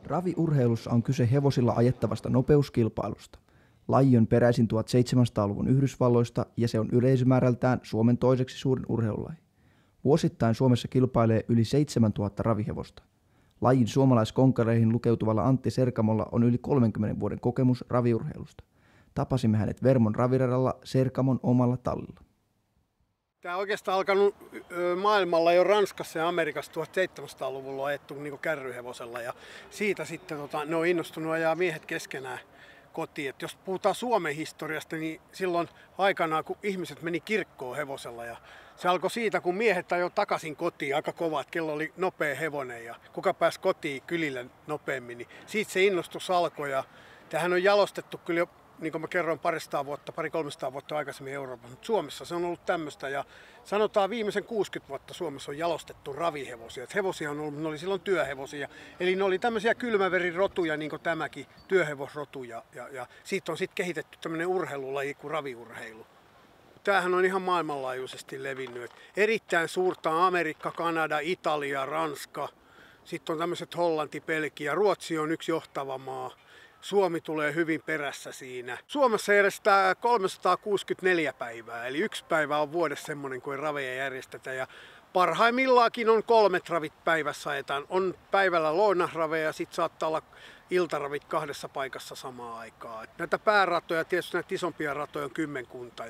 Raviurheilussa on kyse hevosilla ajettavasta nopeuskilpailusta. Laji on peräisin 1700-luvun Yhdysvalloista ja se on yleisömäärältään Suomen toiseksi suurin urheilulaji. Vuosittain Suomessa kilpailee yli 7000 ravihevosta. Lajin suomalaiskonkareihin lukeutuvalla Antti Serkamolla on yli 30 vuoden kokemus raviurheilusta. Tapasimme hänet Vermon raviradalla Serkamon omalla tallilla. Tämä on oikeastaan alkanut maailmalla jo Ranskassa ja Amerikassa 1700-luvulla on ajettu niin kärryhevosella ja siitä sitten ne on innostunut ajaa miehet keskenään kotiin. Et jos puhutaan Suomen historiasta, niin silloin aikanaan kun ihmiset meni kirkkoon hevosella ja se alkoi siitä, kun miehet ajoi takaisin kotiin aika kovaa, että kello oli nopea hevonen ja kuka pääsi kotiin kylille nopeammin, niin siitä se innostus alkoi ja tämähän on jalostettu kyllä jo, niin kuin mä kerroin, 200-300 vuotta aikaisemmin Euroopassa, mutta Suomessa se on ollut tämmöistä ja sanotaan viimeisen 60 vuotta Suomessa on jalostettu ravihevosia. Et hevosia on ollut, ne oli silloin työhevosia, eli ne oli tämmöisiä kylmäverirotuja niin kuin tämäkin, työhevosrotuja ja siitä on sitten kehitetty tämmöinen urheilulaji kuin raviurheilu. Tämähän on ihan maailmanlaajuisesti levinnyt. Erittäin suurta on Amerikka, Kanada, Italia, Ranska, sitten on tämmöiset Hollanti, Belgia, Ruotsi on yksi johtava maa. Suomi tulee hyvin perässä siinä. Suomessa järjestetään 364 päivää, eli yksi päivä on vuodessa semmoinen kuin raveja järjestetään. Ja parhaimmillaakin on 3 ravit päivässä ajetaan. On päivällä lounasraveja ja sitten saattaa olla iltaravit 2 paikassa samaan aikaan. Näitä pääratoja, tietysti näitä isompia ratoja on kymmenkunta,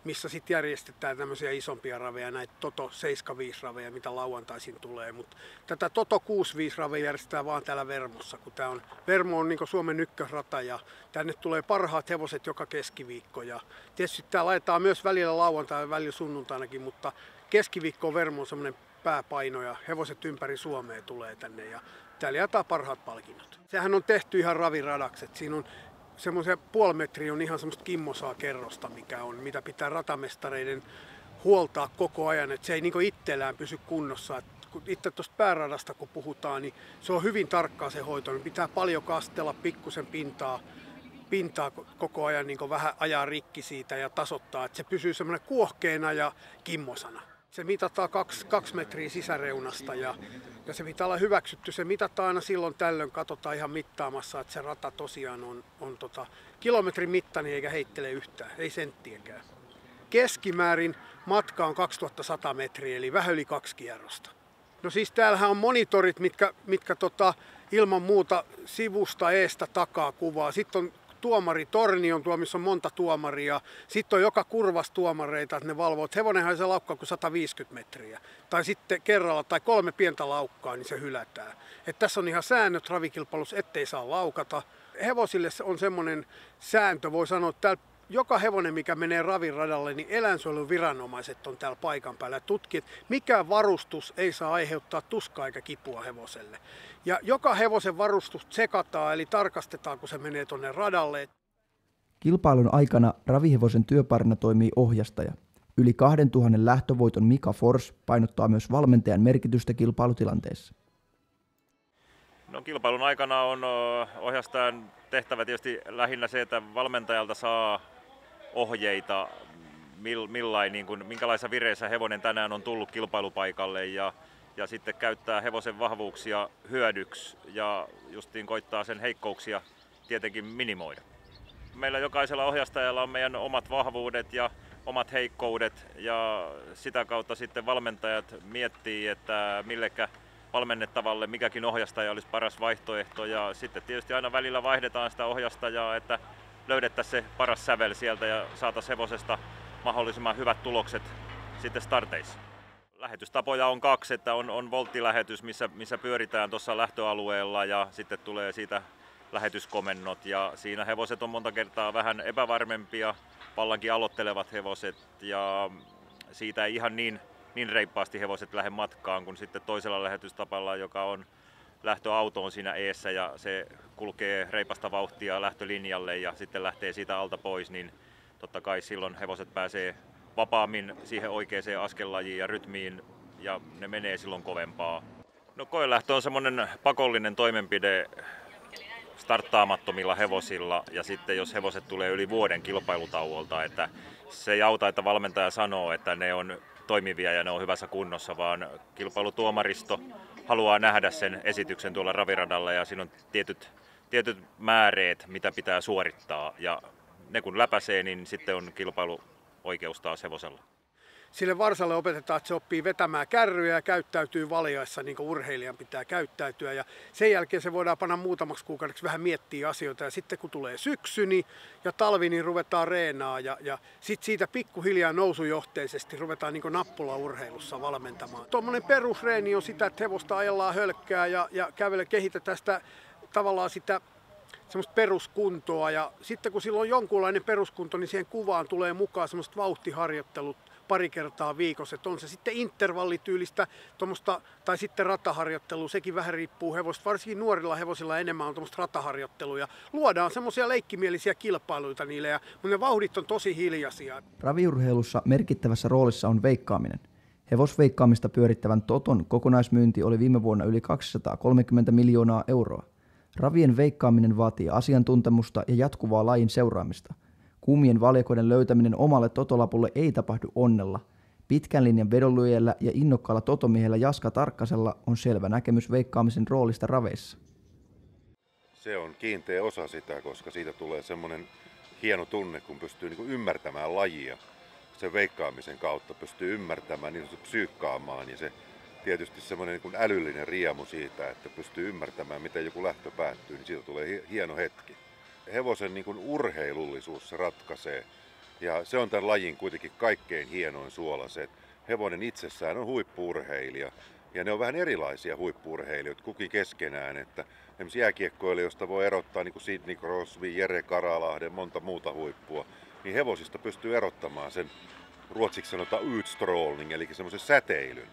missä sitten järjestetään tämmöisiä isompia raveja, näitä Toto 75 raveja, mitä lauantaisin tulee. Mutta tätä Toto 65 raveja järjestetään vaan täällä Vermossa, kun Vermo on niin Suomen ykkösrata ja tänne tulee parhaat hevoset joka keskiviikko. Ja tietysti täällä laitetaan myös välillä lauantai ja välillä sunnuntainakin, mutta keskiviikko Vermo on semmoinen pääpaino ja hevoset ympäri Suomea tulee tänne ja täällä jaetaan parhaat palkinnot. Sehän on tehty ihan raviradaksi, että siinä on semmoisen puoli metriä on ihan semmoista kimmosaa kerrosta, mitä pitää ratamestareiden huoltaa koko ajan, että se ei niin itsellään pysy kunnossa. Et kun itse tuosta pääradasta kun puhutaan, niin se on hyvin tarkkaa se hoito, niin pitää paljon kastella pikkusen pintaa koko ajan niin vähän ajaa rikki siitä ja tasoittaa, että se pysyy semmoinen kuohkeena ja kimmosana. Se mitataan 2 metriä sisäreunasta ja se pitää olla hyväksytty. Se mitataan aina silloin tällöin, katsotaan ihan mittaamassa, että se rata tosiaan on kilometrin mittainen eikä heittele yhtään, ei senttiäkään. Keskimäärin matka on 2100 metriä, eli vähän yli 2 kierrosta. No siis täällähän on monitorit, mitkä ilman muuta sivusta, eestä, takaa kuvaa. Sitten on tuomaritorni on tuo, missä on monta tuomaria. Sitten on joka kurvas tuomareita, että ne valvoo, että hevonenhan se laukkaa kuin 150 metriä. Tai sitten kerralla tai 3 pientä laukkaa, niin se hylätään. Että tässä on ihan säännöt ravikilpailussa, ettei saa laukata. Hevosille on semmoinen sääntö, voi sanoa, että joka hevonen, mikä menee raviradalle, niin eläinsuojeluviranomaiset on täällä paikan päällä ja tutkii, että mikä varustus ei saa aiheuttaa tuskaa eikä kipua hevoselle. Ja joka hevosen varustus tsekataan, eli tarkastetaan, kun se menee tuonne radalle. Kilpailun aikana ravihevosen työparina toimii ohjastaja. Yli 2000 lähtövoiton Mika Fors painottaa myös valmentajan merkitystä kilpailutilanteessa. No, kilpailun aikana on ohjastajan tehtävä tietysti lähinnä se, että valmentajalta saa ohjeita, minkälaisessa vireessä hevonen tänään on tullut kilpailupaikalle ja sitten käyttää hevosen vahvuuksia hyödyksi ja justiin koittaa sen heikkouksia tietenkin minimoida. Meillä jokaisella ohjastajalla on meidän omat vahvuudet ja omat heikkoudet ja sitä kautta sitten valmentajat miettii, että millekä valmennettavalle mikäkin ohjastaja olisi paras vaihtoehto ja sitten tietysti aina välillä vaihdetaan sitä ohjastajaa, että löydettäisiin se paras sävel sieltä ja saataisiin hevosesta mahdollisimman hyvät tulokset sitten starteissa. Lähetystapoja on 2, että on volttilähetys, missä pyöritään tuossa lähtöalueella ja sitten tulee siitä lähetyskomennot ja siinä hevoset on monta kertaa vähän epävarmempia, vallankin aloittelevat hevoset ja siitä ei ihan niin reippaasti hevoset lähde matkaan kuin sitten toisella lähetystapalla, joka on lähtöauto on siinä eessä ja se kulkee reipasta vauhtia lähtölinjalle ja sitten lähtee siitä alta pois, niin totta kai silloin hevoset pääsee vapaammin siihen oikeaan askellajiin ja rytmiin ja ne menee silloin kovempaa. No, koelähtö on semmoinen pakollinen toimenpide starttaamattomilla hevosilla ja sitten jos hevoset tulee yli vuoden kilpailutauolta, että se ei auta, että valmentaja sanoo, että ne on toimivia ja ne on hyvässä kunnossa, vaan kilpailutuomaristo haluaa nähdä sen esityksen tuolla raviradalla ja siinä on tietyt määreet, mitä pitää suorittaa ja ne kun läpäisee, niin sitten on kilpailuoikeus taas hevosella. Sille varsalle opetetaan, että se oppii vetämään kärryjä ja käyttäytyy valjaissa niin kuin urheilijan pitää käyttäytyä. Ja sen jälkeen se voidaan panna muutamaksi kuukaudeksi vähän miettiä asioita. Ja sitten kun tulee syksy ja talvi, niin ruvetaan reenaa. Ja sitten siitä pikkuhiljaa nousujohteisesti ruvetaan niin kuin nappulaurheilussa valmentamaan. Tuommoinen perusreeni on sitä, että hevosta ajellaan hölkkää ja kehitetään sitä tavallaan sitä semmoista peruskuntoa. Ja sitten kun sillä on jonkunlainen peruskunto, niin siihen kuvaan tulee mukaan semmoiset vauhtiharjoittelut pari kertaa viikossa. Että on se sitten intervallityylistä tai sitten rataharjoittelua, sekin vähän riippuu hevosta. Varsinkin nuorilla hevosilla enemmän on tuommoista rataharjoittelua ja luodaan semmoisia leikkimielisiä kilpailuita niille, mutta ne vauhdit on tosi hiljaisia. Raviurheilussa merkittävässä roolissa on veikkaaminen. Hevosveikkaamista pyörittävän Toton kokonaismyynti oli viime vuonna yli 230 miljoonaa euroa. Ravien veikkaaminen vaatii asiantuntemusta ja jatkuvaa lajin seuraamista. Kuumien valjakoiden löytäminen omalle totolapulle ei tapahdu onnella. Pitkän linjan vedonlyöjällä ja innokkaalla totomiehellä Jaska Tarkkasella on selvä näkemys veikkaamisen roolista raveissa. Se on kiinteä osa sitä, koska siitä tulee semmoinen hieno tunne, kun pystyy ymmärtämään lajia. Sen veikkaamisen kautta pystyy ymmärtämään, niin psyykkaamaan ja se tietysti semmoinen älyllinen riemu siitä, että pystyy ymmärtämään, miten joku lähtö päättyy, niin siitä tulee hieno hetki. Hevosen urheilullisuus se ratkaisee ja se on tämän lajin kuitenkin kaikkein hienoin suola se, että hevonen itsessään on huippu-urheilija ja ne on vähän erilaisia huippu-urheilijoita kukin keskenään, että esimerkiksi jääkiekkoilijoista voi erottaa niin kuin Sidney Crosby, Jere Karalahden, monta muuta huippua, niin hevosista pystyy erottamaan sen ruotsiksi sanotaan utstrålning eli semmoisen säteilyn.